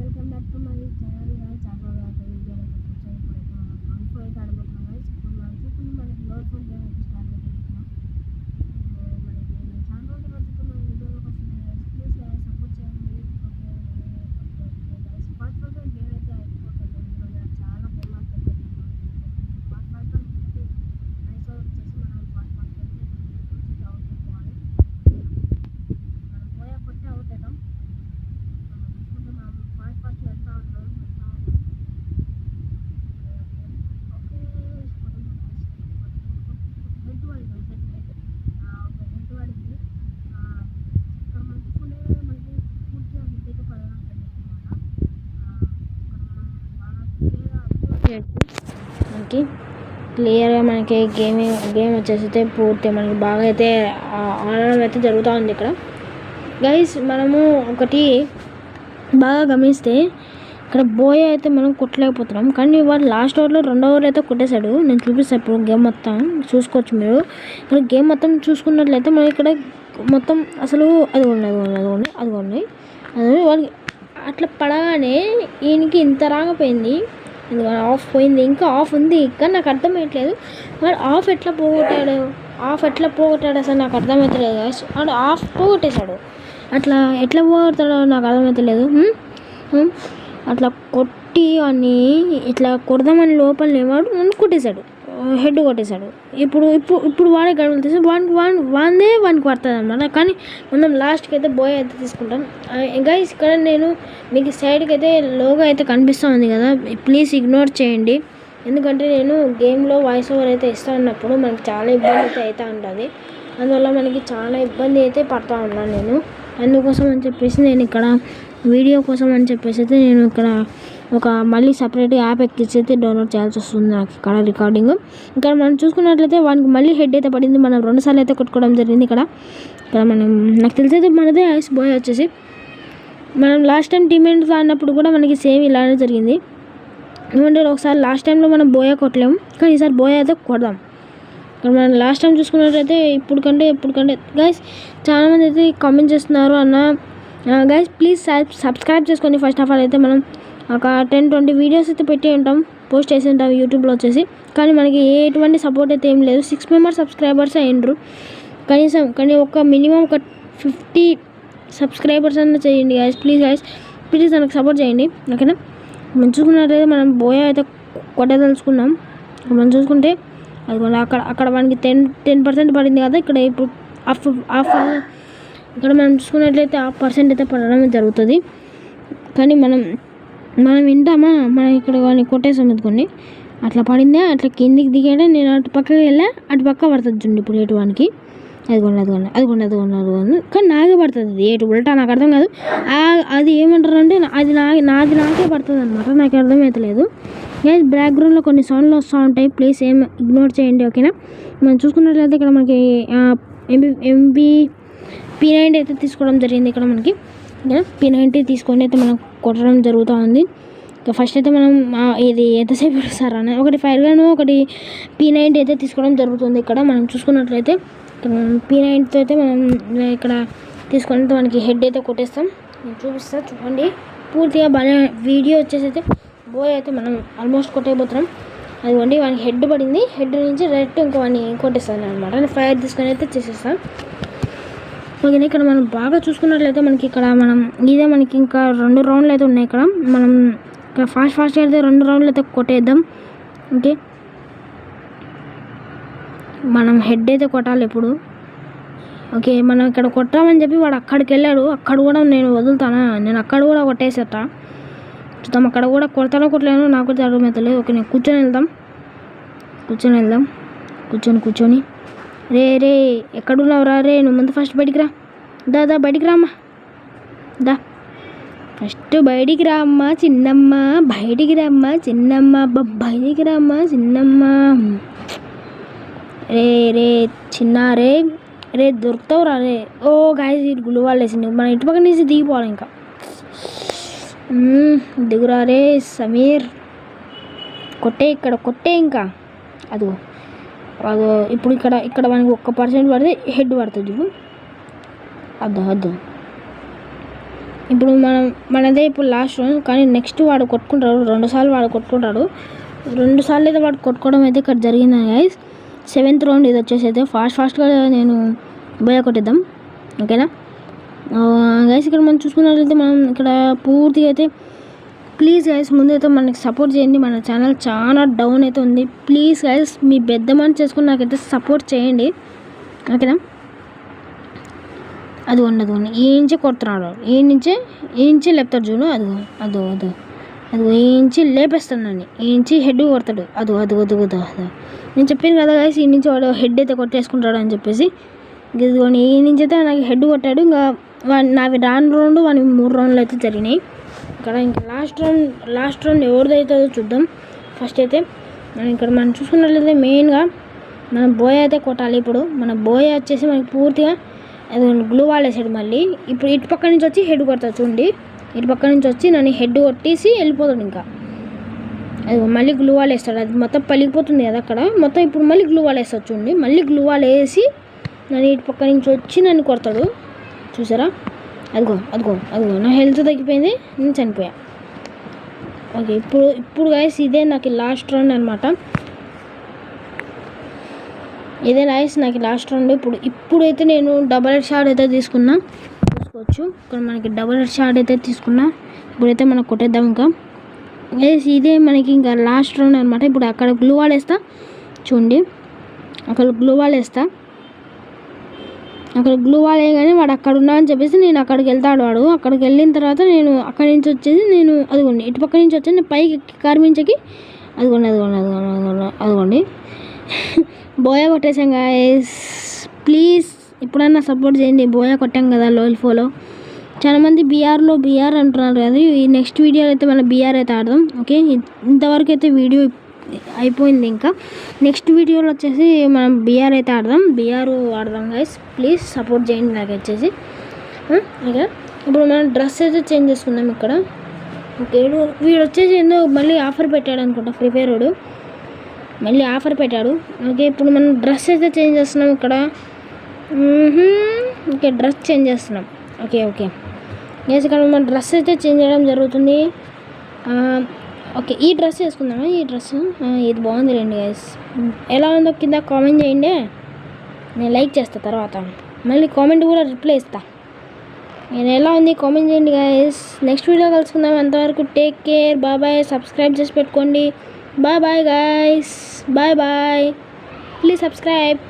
Welcome back to my channel guys. చాలా వీడియోలోకి వచ్చాయి. ఇప్పుడైతే మనం కాన్ఫో అయితే ఆడబోతున్నాం గాయ్స్. ఇప్పుడు మనకి లోడ్ ఫోన్ గేమ్ అయితే స్టార్ట్ అయిపోతున్నాం. మనకి చాలా రోజుల వరకు మన వీడియోలోకి వస్తున్నాయి గాయ్స్. ప్లీజ్ గాయ్స్ సపోర్ట్ చేయండి. ఓకే గాయ్స్, ఫాస్ట్ గేమ్ అయితే అయిపోతుంది. ఇందులో చాలా గేమ్ ఆడుతుంది. ఫాస్ట్ నైస్ వచ్చేసి మనం ఫాస్ట్ అయితే అవుట్ అయిపోవాలి. మనం పోయా కొట్టే అవుట్ అవుతాం. ఫాస్ట్ వెళ్తా ఉన్నాం. ఓకే హెడ్ పడింది. హెడ్ పడింది. ఇక్కడ మనం చూసుకుంటే మనకి పూర్తిగా హెడ్ అయితే పడడం అనమాట. ఇక్కడ మనం బాగా మనకి క్లియర్గా మనకి గేమ్ వచ్చేసి పూర్తి మనకి బాగా అయితే ఆడడం అయితే జరుగుతూ ఉంది. ఇక్కడ గైస్ మనము ఒకటి బాగా గమనిస్తే ఇక్కడ బోయ్ అయితే మనం కొట్టలేకపోతున్నాం. కానీ వాడు లాస్ట్ ఓవర్లో 2వ ఓవర్ అయితే కొట్టేశాడు. నేను చూపిస్తాను ఇప్పుడు గేమ్ మొత్తం చూసుకోవచ్చు మీరు. ఇక్కడ గేమ్ మొత్తం చూసుకున్నట్లయితే మనం ఇక్కడ మొత్తం అసలు అది వాడికి అట్లా పడగానే ఈయనకి ఇంత రాకపోయింది. ఆఫ్ పోయింది, ఇంకా ఆఫ్ ఉంది. కానీ నాకు అర్థమయ్యట్లేదు వాడు ఆఫ్ ఎట్లా పోగొట్టాడు అసలు నాకు అర్థమవుతలేదు. వాడు ఆఫ్ పోగొట్టేశాడు. అట్లా ఎట్లా పోగొడతాడో నాకు అర్థమవుతలేదు. అట్లా కొట్టి అని ఇట్లా కొడదామని లోపలనే వాడు నన్ను కొట్టేశాడు, హెడ్ కొట్టేశాడు. ఇప్పుడు వాడే గడువులు తీసి వానికి పడుతుంది అనమాట. కానీ మనం లాస్ట్కి అయితే బోయ్ అయితే తీసుకుంటాం. గైస్ ఇక్కడ నేను మీకు సైడ్కి అయితే లోగో అయితే కనిపిస్తూ ఉంది కదా, ప్లీజ్ ఇగ్నోర్ చేయండి. ఎందుకంటే నేను గేమ్లో వాయిస్ ఓవర్ అయితే ఇస్తూ ఉన్నప్పుడు మనకి చాలా ఇబ్బంది అయితే అవుతూ ఉంటుంది. అందువల్ల మనకి చాలా ఇబ్బంది అయితే పడుతూ ఉన్నాను నేను. అందుకోసం అని చెప్పేసి నేను ఇక్కడ వీడియో కోసం అని చెప్పేసి అయితే నేను ఇక్కడ ఒక మళ్ళీ సపరేట్ యాప్ ఎక్కించి అయితే డౌన్లోడ్ చేయాల్సి వస్తుంది నాకు ఇక్కడ రికార్డింగ్. ఇక్కడ మనం చూసుకున్నట్లయితే వానికి మళ్ళీ హెడ్ అయితే పడింది. మనం 2 సార్లు అయితే కొట్టుకోవడం జరిగింది. ఇక్కడ మనం నాకు తెలిసి అయితే మనదే ఐస్ బాయ్ వచ్చేసి మనం లాస్ట్ టైం టీమేట్స్ ఆడినప్పుడు కూడా మనకి సేమ్ ఇలానే జరిగింది. ఏమంటే ఒకసారి లాస్ట్ టైంలో మనం బోయా కొట్టలేము, కానీ ఈసారి బోయా అయితే కొడదాం. ఇక్కడ మనం లాస్ట్ టైం చూసుకున్నట్లయితే ఇప్పుడు కంటే గైస్ చాలామంది అయితే కామెంట్ చేస్తున్నారు అన్న గైస్ ప్లీజ్ సబ్స్క్రైబ్ చేసుకోండి. ఫస్ట్ ఆఫ్ ఆల్ అయితే మనం ఒక 10-20 వీడియోస్ అయితే పెట్టి ఉంటాం, పోస్ట్ చేసి ఉంటాం యూట్యూబ్లో వచ్చేసి. కానీ మనకి ఎటువంటి సపోర్ట్ అయితే ఏం లేదు. 6 మెంబర్స్ సబ్స్క్రైబర్స్ అయ్యిండ్రు కనీసం. కానీ ఒక మినిమం ఒక 50 సబ్స్క్రైబర్స్ అన్న చేయండి గైస్. ప్లీజ్ నాకు సపోర్ట్ చేయండి, ఓకేనా. మనం చూసుకున్నట్లయితే మనం బోయా అయితే కొట్టదలుచుకున్నాం. మనం చూసుకుంటే అది అక్కడ మనకి 10% పడింది కదా. ఇక్కడ ఇప్పుడు హాఫ్ ఇక్కడ మనం చూసుకున్నట్లయితే 1% అయితే పడడం జరుగుతుంది. కానీ మనం వింటామా, మనం ఇక్కడ వాడిని కొట్టేసాం ఎందుకోండి. అట్లా పడిందే, అట్లా కిందికి దిగాడే. నేను అటు పక్కకి వెళ్ళా, అటు పక్క పడుతుంది చూడండి ఇప్పుడు ఎటువానికి. అదిగోండి. కానీ నాకే పడుతుంది అది ఎటు ఉల్టా, నాకు అర్థం కాదు. అది ఏమంటారు అంటే అది నాకే పడుతుంది అనమాట. నాకు అర్థమవుతలేదు. బ్యాక్గ్రౌండ్లో కొన్ని సౌండ్లు వస్తూ ఉంటాయి, ప్లీజ్ ఏం ఇగ్నోర్ చేయండి, ఓకేనా. మనం చూసుకున్నట్లయితే ఇక్కడ మనకి P90 అయితే తీసుకోవడం జరిగింది. ఇక్కడ మనకి P90 తీసుకొని అయితే మనం కొట్టడం జరుగుతూ ఉంది. ఫస్ట్ అయితే మనం ఇది ఎంతసేపు ఇస్తారా అని ఒకటి ఫైర్ గన్, ఒకటి P90 అయితే తీసుకోవడం జరుగుతుంది. ఇక్కడ మనం చూసుకున్నట్లయితే P90 అయితే మనం ఇక్కడ తీసుకొని మనకి హెడ్ అయితే కొట్టేస్తాం. నేను చూపిస్తాను చూడండి పూర్తిగా బాగా. వీడియో వచ్చేసి అయితే బోయ్ అయితే మనం ఆల్మోస్ట్ కొట్టేయబోతున్నాం. అదిగోండి వానికి హెడ్ పడింది. హెడ్ నుంచి డైరెక్ట్ ఇంకో వాడిని కొట్టేస్తాను అనమాట. నేను ఫైర్ తీసుకొని అయితే చేసేస్తాను, ఓకేనా. ఇక్కడ మనం బాగా చూసుకున్నట్లయితే మనకి ఇక్కడ ఇదే మనకి ఇంకా 2 రౌండ్లు అయితే ఉన్నాయి. ఇక్కడ మనం ఇక్కడ ఫాస్ట్ అయితే 2 రౌండ్లు అయితే కొట్టేద్దాం, ఓకే. మనం హెడ్ అయితే కొట్టాలి ఇప్పుడు, ఓకే. మనం ఇక్కడ కొట్టామని చెప్పి వాడు అక్కడికి వెళ్ళాడు. అక్కడ కూడా నేను వదులుతానా, నేను అక్కడ కూడా కొట్టేసేట చూద్దాం. అక్కడ కూడా కొట్టలేను, నాకు కూడా అర్థమవుతలేదు. ఓకే నేను కూర్చొని వెళ్దాం. కూర్చొని రే ఎక్కడున్నావురా రే, నువ్వు ముందు ఫస్ట్ బయటికి రా. దా బయటికి రామ్మా, దా ఫస్ట్ బయటికి రామ్మా చిన్నమ్మ, బయటికి రామ్మా చిన్నమ్మ. రే చిన్న రే దొరుకుతావురా రే. ఓ గాయస్ ఇటు గుళ్ళు వాళ్ళు వేసింది. మనం ఇటు పక్క నుంచి దిగిపోవాలి. ఇంకా దిగురా రే సమీర్, కొట్టే ఇంకా అదో ఇప్పుడు ఇక్కడ మనకి 1% పడితే హెడ్ పడుతుంది. అద్దు ఇప్పుడు మనదే ఇప్పుడు లాస్ట్ రౌండ్, కానీ నెక్స్ట్ వాడు కొట్టుకుంటాడు, 2 సార్లు వాడు కొట్టుకుంటాడు. 2 సార్లు అయితే వాడు కొట్టుకోవడం అయితే ఇక్కడ జరిగింది గైస్. 7th రౌండ్ ఇది వచ్చేసి అయితే ఫాస్ట్గా నేను బోయ కొట్టిద్దాం, ఓకేనా గైస్. ఇక్కడ మనం చూసుకున్నట్లయితే మనం ఇక్కడ పూర్తిగా అయితే ప్లీజ్ గైస్ ముందైతే మనకి సపోర్ట్ చేయండి. మన ఛానల్ చాలా డౌన్ అయితే ఉంది. ప్లీజ్ గైస్ మీ పెద్ద మనసు చేసుకుని నాకైతే సపోర్ట్ చేయండి, ఓకేనా. అదిగోండి ఈ నుంచే కొడుతున్నాడు, ఈ నుంచే లేపుతాడు చూడు, అదో ఈ నుంచి లేపేస్తాను నన్ను, ఈ నుంచి హెడ్ కొడతాడు. అదో నేను చెప్పాను కదా గైస్, ఈ నుంచి వాడు హెడ్ అయితే కొట్టేసుకుంటాడు అని చెప్పేసి. ఇదిగోండి ఈ నుంచి అయితే నాకు హెడ్ కొట్టాడు. ఇంకా నావి రాను రౌండ్ వాని 3 రౌండ్లు అయితే జరిగినాయి. ఇక్కడ ఇంకా లాస్ట్ రౌండ్ ఎవరిదైతే చూద్దాం. ఫస్ట్ అయితే మనం చూసుకున్నట్లయితే మెయిన్గా మనం బోయ అయితే కొట్టాలి. ఇప్పుడు మన బోయ వచ్చేసి మనకి పూర్తిగా అది గ్లూ వాల్ వేసాడు. మళ్ళీ ఇప్పుడు ఇటు పక్క నుంచి వచ్చి హెడ్ కొడతాడు చూడండి, ఇటు పక్క నుంచి వచ్చి నన్ను హెడ్ కొట్టేసి వెళ్ళిపోతాడు. ఇంకా అది మళ్ళీ గ్లూ వాల్ వేస్తాడు, అది మొత్తం పలిగిపోతుంది కదా అక్కడ మొత్తం. ఇప్పుడు మళ్ళీ గ్లూ వాల్ వేస్తాడు చూడండి, మళ్ళీ గ్లూ వాల్ వేసి నన్ను ఇటు పక్క నుంచి వచ్చి నన్ను కొడతాడు. చూసారా, అదిగో నా హెల్త్ తగ్గిపోయింది, నేను చనిపోయా. ఓకే ఇప్పుడు గైస్ ఇదే నాకు లాస్ట్ రౌండ్ అనమాట. ఇదే గైస్ నాకు లాస్ట్ రౌండ్. ఇప్పుడైతే నేను డబల్ హెడ్ షాట్ అయితే తీసుకున్నా, చూసుకోవచ్చు. ఇక్కడ మనకి డబల్ హెడ్ షాట్ అయితే తీసుకున్నా. ఇప్పుడైతే మనం కొట్టేద్దాం. ఇంకా గైస్ ఇదే మనకి ఇంకా లాస్ట్ రౌండ్ అనమాట. ఇప్పుడు అక్కడ గ్లూ వాల్ వేస్తా చూడండి, అక్కడ గ్లూ వాల్ వేస్తా. అక్కడ గ్లూ వాల్ వేయగానే వాడు అక్కడ ఉన్నా అని చెప్పేసి నేను అక్కడికి వెళ్తాడు. వాడు అక్కడికి వెళ్ళిన తర్వాత నేను అక్కడి నుంచి వచ్చేసి నేను అదిగోండి ఇటు పక్క నుంచి వచ్చి నేను పైకి కార్మించకి అదిగోండి బోయ కొట్టేసాం గైస్. ప్లీజ్ ఇప్పుడన్నా సపోర్ట్ చేయండి. బోయ కొట్టాం కదా లోల్ఫోలో. చాలామంది బీఆర్ అంటున్నారు కదా. ఈ నెక్స్ట్ వీడియోలో అయితే మనం బీఆర్ అయితే ఆడదాం, ఓకే. ఇంతవరకు అయితే వీడియో అయిపోయింది. ఇంకా నెక్స్ట్ వీడియోలో వచ్చేసి మనం బీఆర్ అయితే ఆడదాం గైస్. ప్లీజ్ సపోర్ట్ చేయండి నాకు వచ్చేసి, ఓకే. ఇప్పుడు మనం డ్రెస్ అయితే చేంజ్ చేసుకుందాం ఇక్కడ, ఓకే. వీడు వచ్చేసి ఏందో మళ్ళీ ఆఫర్ పెట్టాడు అనుకుంటా, ఫ్రీ ఫైర్ వాడు మళ్ళీ ఆఫర్ పెట్టాడు, ఓకే. ఇప్పుడు మనం డ్రెస్ అయితే చేంజ్ చేస్తున్నాం ఇక్కడ, ఓకే. డ్రెస్ చేంజ్ చేస్తున్నాం, ఓకే గైస్. ఇక్కడ మనం డ్రెస్ అయితే చేంజ్ చేయడం జరుగుతుంది, ఓకే. ఈ డ్రెస్ వేసుకుందామా, ఈ డ్రెస్ ఇది బాగుంది రండి గైస్. ఎలా ఉందో కింద కామెంట్ చేయండి, నేను లైక్ చేస్తా. తర్వాత మళ్ళీ కామెంట్ కూడా రిప్లై ఇస్తా. నేను ఎలా ఉంది కామెంట్ చేయండి గైస్. నెక్స్ట్ వీడియో కలుసుకుందాం. అంతవరకు టేక్ కేర్, బాయ్. సబ్స్క్రైబ్ చేసి పెట్టుకోండి. Bye guys, bye. Please subscribe.